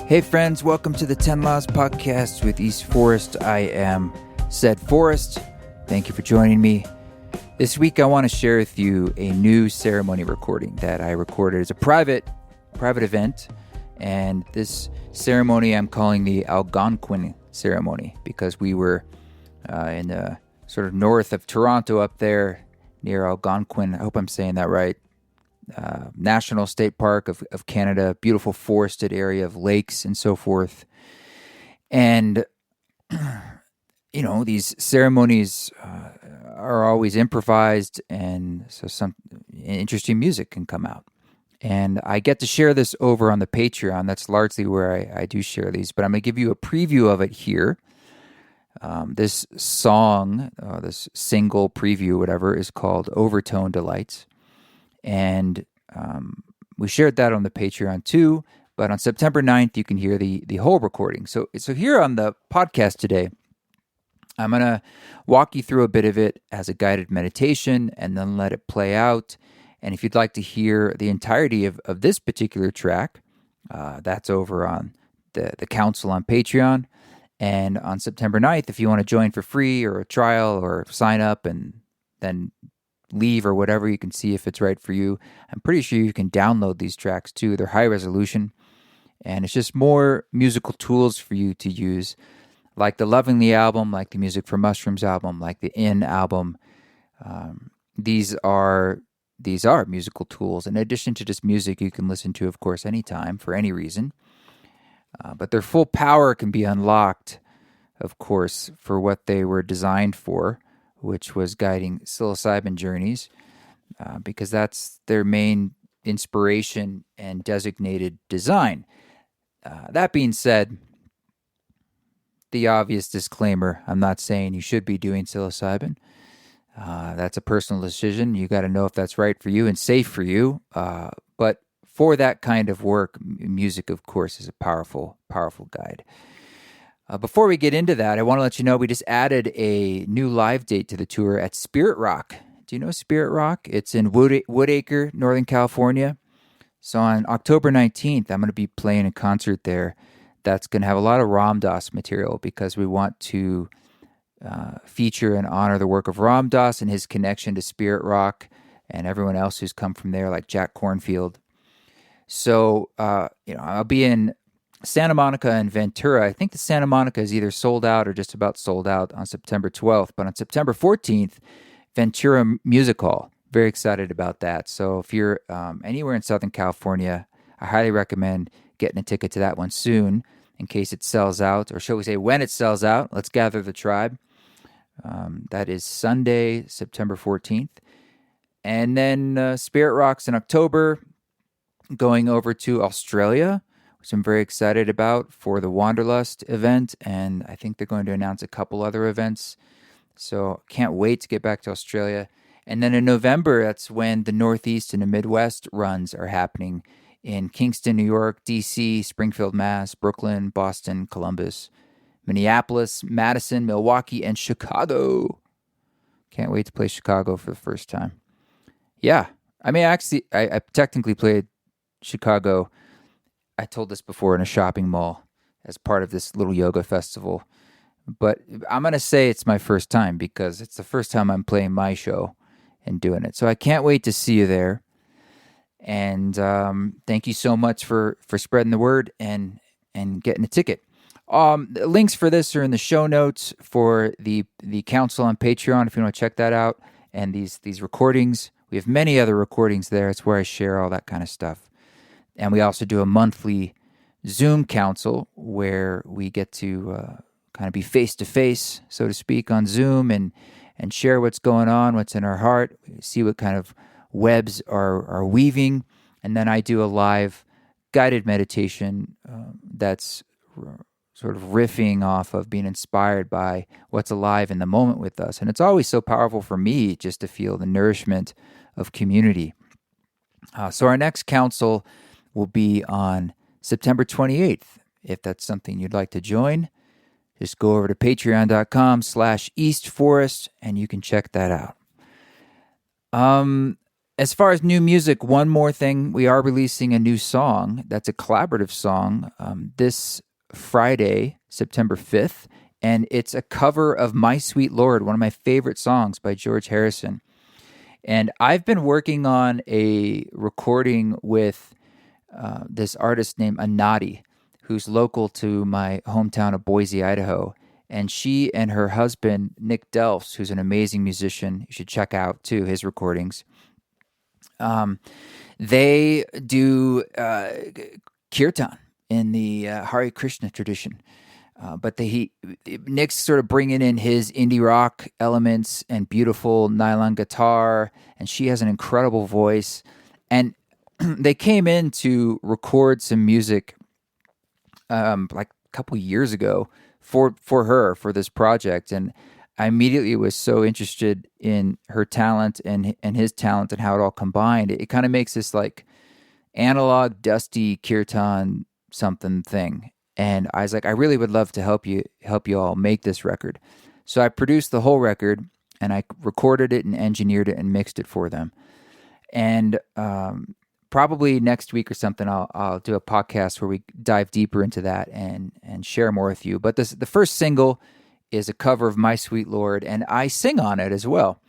Hey friends, welcome to the 10 Laws Podcast with East Forest. I am Sept Forest. Thank you for joining me. This week I want to share with you a new ceremony recording that I recorded as a private event. And this ceremony I'm calling the Algonquin ceremony because we were in the sort of north of Toronto up there near Algonquin. I hope I'm saying that right. National State Park of Canada, beautiful forested area of lakes and so forth. And, you know, these ceremonies are always improvised, and so some interesting music can come out. And I get to share this over on the Patreon. That's largely where I do share these, but I'm going to give you a preview of it here. This song, this single preview, whatever, is called Overtone Delights. And we shared that on the Patreon too, but on September 9th, you can hear the whole recording. So here on the podcast today, I'm going to walk you through a bit of it as a guided meditation and then let it play out. And if you'd like to hear the entirety of this particular track, that's over on the council on Patreon. And on September 9th, if you want to join for free or a trial or sign up and then leave or whatever, you can see if it's right for you. I'm pretty sure you can download these tracks too. They're high resolution, and it's just more musical tools for you to use, like the Lovingly album, like the Music for Mushrooms album, like the In album. These are musical tools. In addition to just music you can listen to, of course, anytime for any reason. But their full power can be unlocked, of course, for what they were designed for, which was guiding psilocybin journeys, because that's their main inspiration and designated design. That being said, the obvious disclaimer, I'm not saying you should be doing psilocybin. That's a personal decision. You got to know if that's right for you and safe for you. But for that kind of work, music, of course, is a powerful, powerful guide. Before we get into that, I want to let you know we just added a new live date to the tour at Spirit Rock. Do you know Spirit Rock? It's in Woodacre, Northern California. So on October 19th, I'm going to be playing a concert there that's going to have a lot of Ram Dass material because we want to feature and honor the work of Ram Dass and his connection to Spirit Rock and everyone else who's come from there, like Jack Cornfield. So, I'll be in Santa Monica and Ventura. I think the Santa Monica is either sold out or just about sold out on September 12th. But on September 14th, Ventura Music Hall. Very excited about that. So if you're anywhere in Southern California, I highly recommend getting a ticket to that one soon in case it sells out. Or shall we say when it sells out. Let's gather the tribe. That is Sunday, September 14th. And then Spirit Rocks in October, going over to Australia, which I'm very excited about for the Wanderlust event, and I think they're going to announce a couple other events. So can't wait to get back to Australia. And then in November, that's when the Northeast and the Midwest runs are happening in Kingston, New York, DEC, Springfield, Mass, Brooklyn, Boston, Columbus, Minneapolis, Madison, Milwaukee, and Chicago. Can't wait to play Chicago for the first time. Yeah, I mean, actually, I technically played Chicago. I told this before in a shopping mall as part of this little yoga festival. But I'm going to say it's my first time because it's the first time I'm playing my show and doing it. So I can't wait to see you there. And thank you so much for spreading the word and getting a ticket. The links for this are in the show notes for the council on Patreon if you want to check that out. And these recordings, we have many other recordings there. It's where I share all that kind of stuff. And we also do a monthly Zoom council where we get to kind of be face-to-face, so to speak, on Zoom and share what's going on, what's in our heart, see what kind of webs are weaving. And then I do a live guided meditation that's sort of riffing off of being inspired by what's alive in the moment with us. And it's always so powerful for me just to feel the nourishment of community. So our next council will be on September 28th. If that's something you'd like to join, just go over to patreon.com/eastforest and you can check that out. As far as new music, one more thing. We are releasing a new song that's a collaborative song this Friday, September 5th. And it's a cover of My Sweet Lord, one of my favorite songs by George Harrison. And I've been working on a recording with this artist named Anadi, who's local to my hometown of Boise, Idaho. And she and her husband, Nick Delfs, who's an amazing musician, you should check out too his recordings. They do kirtan in the Hare Krishna tradition. But Nick's sort of bringing in his indie rock elements and beautiful nylon guitar, and she has an incredible voice. And they came in to record some music like a couple years ago for this project, and I immediately was so interested in her talent and his talent and how it all combined. It kind of makes this like analog, dusty kirtan something thing. And I was like, I really would love to help you all make this record. So I produced the whole record, and I recorded it and engineered it and mixed it for them. And probably next week or something, I'll do a podcast where we dive deeper into that and share more with you. But the first single is a cover of My Sweet Lord, and I sing on it as well.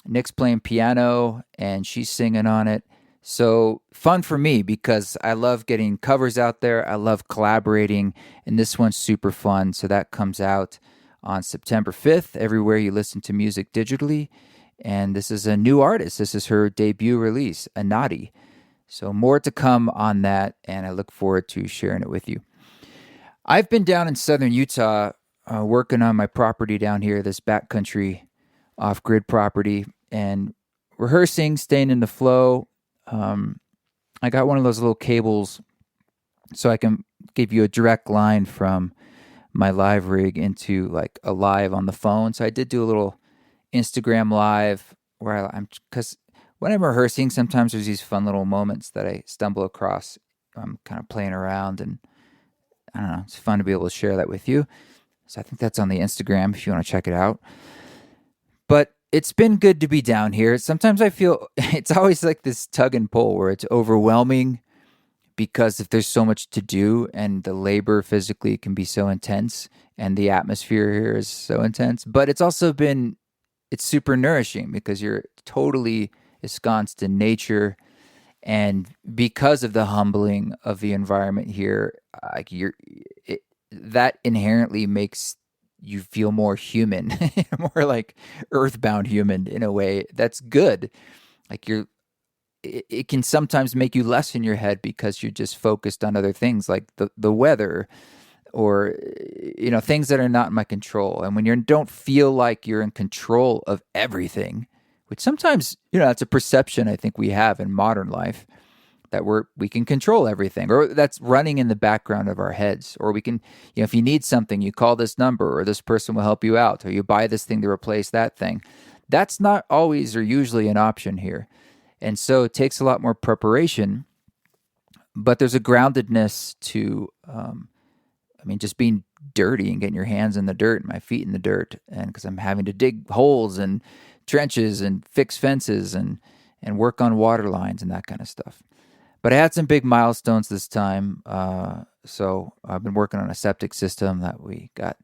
Nick's playing piano, and she's singing on it. So fun for me because I love getting covers out there. I love collaborating, and this one's super fun. So that comes out on September 5th, everywhere you listen to music digitally. And this is a new artist. This is her debut release, Anadi. So more to come on that, and I look forward to sharing it with you. I've been down in southern Utah working on my property down here, this backcountry off-grid property, and rehearsing, staying in the flow. I got one of those little cables so I can give you a direct line from my live rig into like a live on the phone. So I did do a little Instagram live where because when I'm rehearsing, sometimes there's these fun little moments that I stumble across. I'm kind of playing around, and I don't know, it's fun to be able to share that with you. So I think that's on the Instagram if you want to check it out. But it's been good to be down here. Sometimes I feel it's always like this tug and pull where it's overwhelming because if there's so much to do and the labor physically can be so intense and the atmosphere here is so intense. But it's also it's super nourishing because you're totally ensconced in nature. And because of the humbling of the environment here, that inherently makes you feel more human, more like earthbound human in a way that's good. Like it can sometimes make you less in your head because you're just focused on other things like the weather or, things that are not in my control. And when you don't feel like you're in control of everything, which sometimes, it's a perception I think we have in modern life, that we can control everything, or that's running in the background of our heads, or we can, if you need something, you call this number, or this person will help you out, or you buy this thing to replace that thing. That's not always or usually an option here. And so it takes a lot more preparation, but there's a groundedness to, just being dirty and getting your hands in the dirt and my feet in the dirt. And because I'm having to dig holes and trenches and fix fences and work on water lines and that kind of stuff. But I had some big milestones this time. So I've been working on a septic system that we got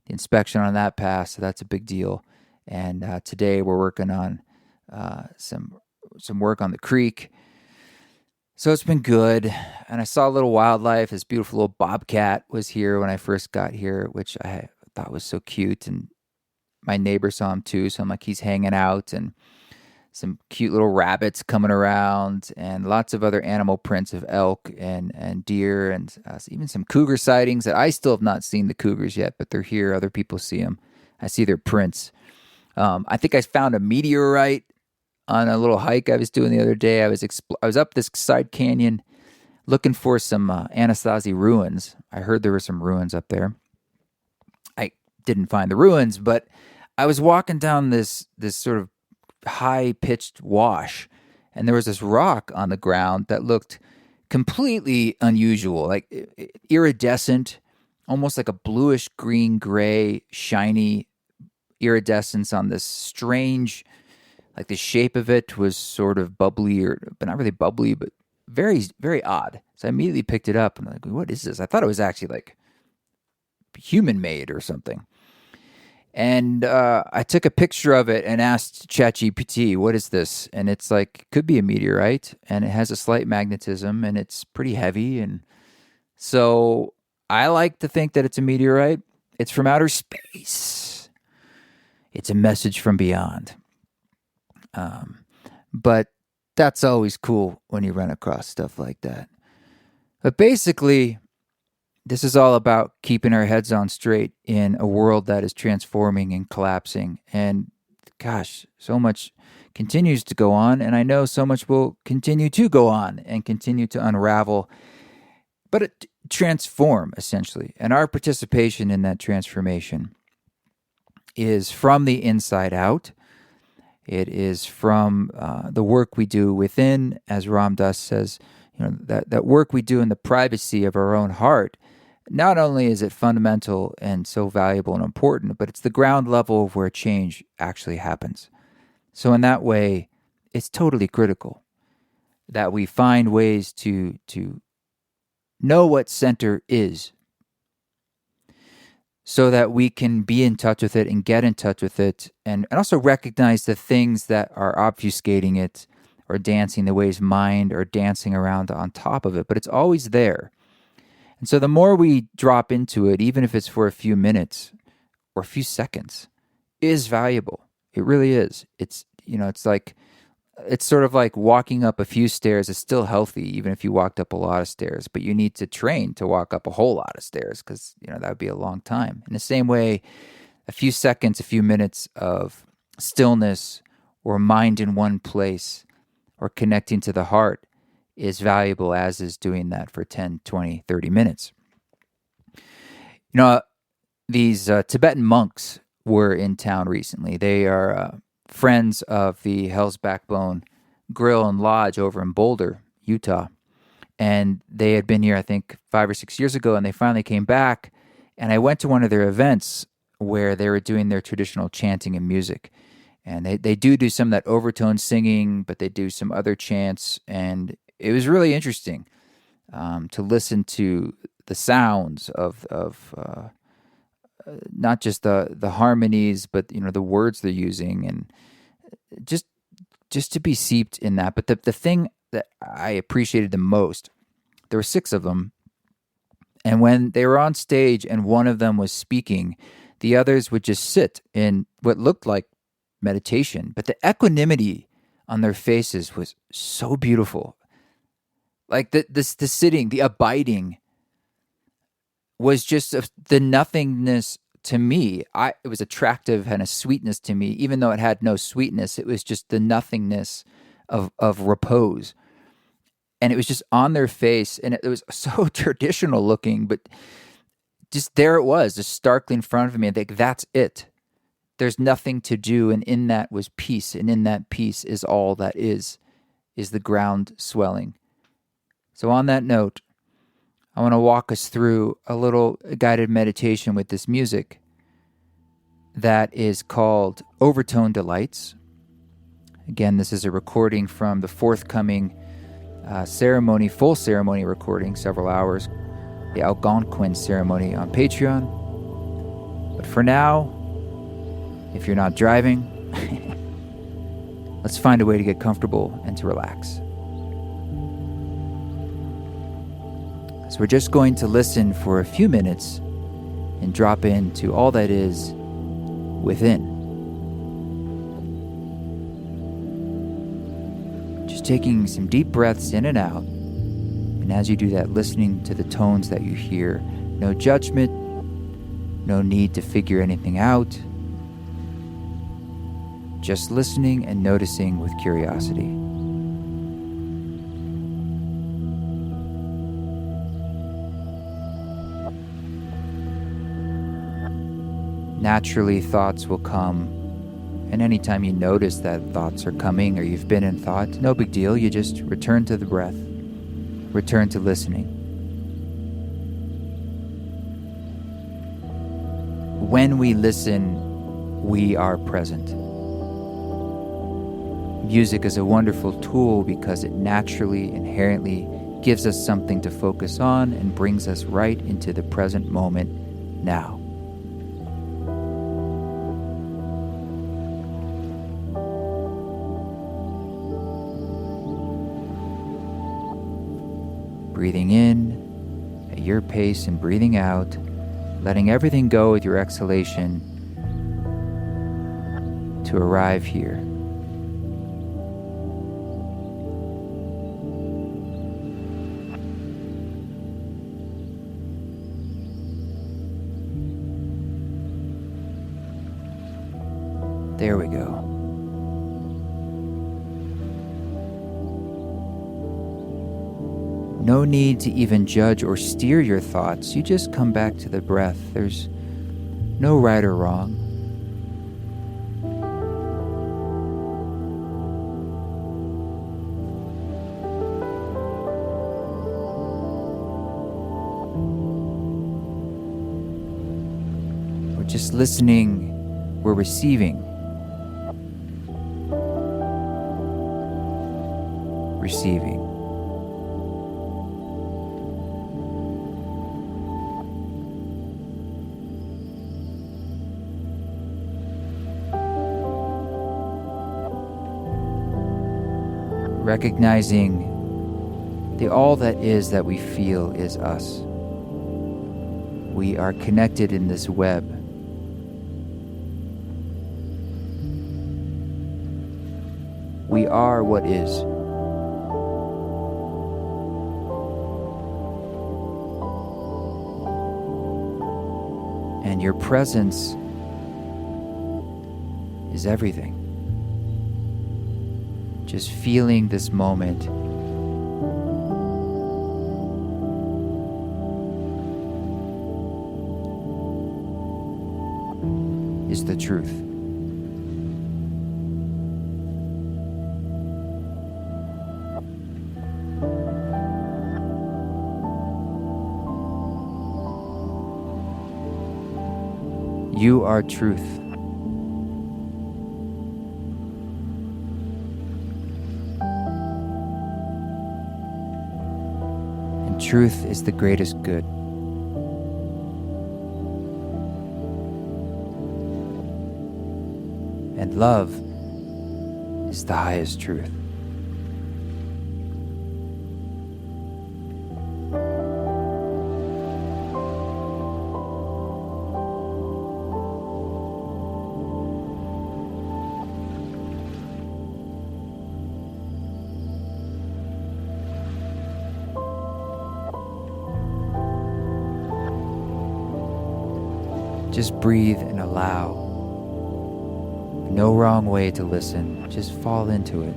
the inspection on that passed. So that's a big deal. And today we're working on some work on the creek. So it's been good. And I saw a little wildlife. This beautiful little bobcat was here when I first got here, which I thought was so cute. And my neighbor saw him too. So I'm like, he's hanging out, and some cute little rabbits coming around, and lots of other animal prints of elk and deer, and even some cougar sightings that I still have not seen the cougars yet, but they're here. Other people see them. I see their prints. I think I found a meteorite on a little hike I was doing the other day. I was up this side canyon looking for some Anastasi ruins. I heard there were some ruins up there. I didn't find the ruins, but I was walking down this sort of high-pitched wash, and there was this rock on the ground that looked completely unusual, like iridescent, almost like a bluish green gray shiny iridescence on this strange Like the shape of it was sort of bubbly, but not really bubbly, but very, very odd. So I immediately picked it up and I'm like, what is this? I thought it was actually like human made or something. And I took a picture of it and asked ChatGPT, what is this? And it's like, could be a meteorite, and it has a slight magnetism, and it's pretty heavy. And so I like to think that it's a meteorite. It's from outer space. It's a message from beyond. But that's always cool when you run across stuff like that. But basically, this is all about keeping our heads on straight in a world that is transforming and collapsing. And gosh, so much continues to go on. And I know so much will continue to go on and continue to unravel. But it transform, essentially. And our participation in that transformation is from the inside out. It is from the work we do within, as Ram Dass says, that work we do in the privacy of our own heart. Not only is it fundamental and so valuable and important, but it's the ground level of where change actually happens. So in that way, it's totally critical that we find ways to know what center is, so that we can be in touch with it and get in touch with it, and also recognize the things that are obfuscating it or dancing the ways mind or dancing around on top of it. But it's always there. And so the more we drop into it, even if it's for a few minutes or a few seconds, is valuable. It really is. It's sort of like walking up a few stairs is still healthy, even if you walked up a lot of stairs, but you need to train to walk up a whole lot of stairs because, that would be a long time. In the same way, a few seconds, a few minutes of stillness or mind in one place or connecting to the heart is valuable, as is doing that for 10, 20, 30 minutes. These Tibetan monks were in town recently. They are friends of the Hell's Backbone Grill and Lodge over in Boulder, Utah. And they had been here, I think, 5 or 6 years ago, and they finally came back. And I went to one of their events where they were doing their traditional chanting and music. And they do some of that overtone singing, but they do some other chants. And it was really interesting to listen to the sounds of not just the harmonies, but the words they're using, and just to be seeped in that. But the thing that I appreciated the most, there were 6 of them, and when they were on stage and one of them was speaking, the others would just sit in what looked like meditation, but the equanimity on their faces was so beautiful. Like the sitting, the abiding was just the nothingness to me. It was attractive and a sweetness to me, even though it had no sweetness. It was just the nothingness of repose. And it was just on their face, and it was so traditional looking, but just there it was, just starkly in front of me. I think that's it. There's nothing to do, and in that was peace, and in that peace is all that is the ground swelling. So on that note, I want to walk us through a little guided meditation with this music that is called Overtone Delights. Again, this is a recording from the forthcoming full ceremony recording, several hours, the Algonquin ceremony on Patreon. But for now, if you're not driving, let's find a way to get comfortable and to relax. So we're just going to listen for a few minutes and drop into all that is within. Just taking some deep breaths in and out. And as you do that, listening to the tones that you hear. No judgment, no need to figure anything out. Just listening and noticing with curiosity. Naturally, thoughts will come, and anytime you notice that thoughts are coming or you've been in thought, no big deal. You just return to the breath, return to listening. When we listen, we are present. Music is a wonderful tool because it naturally, inherently gives us something to focus on and brings us right into the present moment now. Breathing in at your pace and breathing out, letting everything go with your exhalation to arrive here. There we go. No need to even judge or steer your thoughts. You just come back to the breath. There's no right or wrong. We're just listening. We're receiving. Receiving. Recognizing the all that is that we feel is us. We are connected in this web. We are what is. And your presence is everything. Just feeling this moment is the truth. You are truth. And truth is the greatest good. And love is the highest truth. Just breathe and allow. No wrong way to listen. Just fall into it.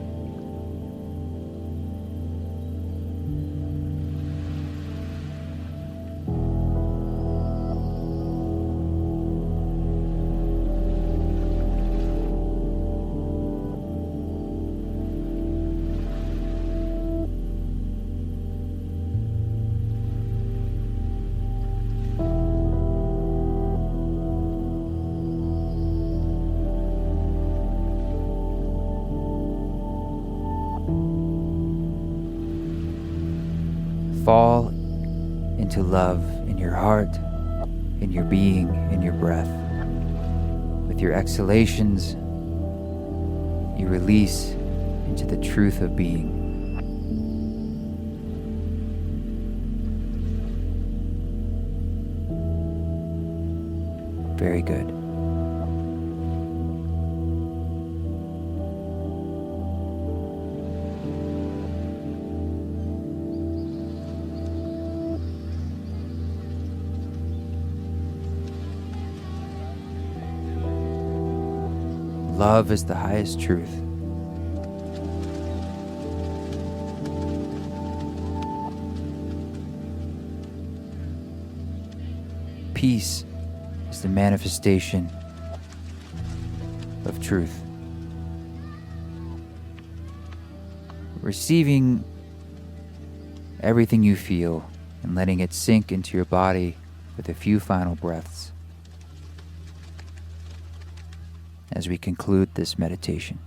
Fall into love in your heart, in your being, in your breath. With your exhalations, you release into the truth of being. Very good. Love is the highest truth. Peace is the manifestation of truth. Receiving everything you feel and letting it sink into your body with a few final breaths as we conclude this meditation.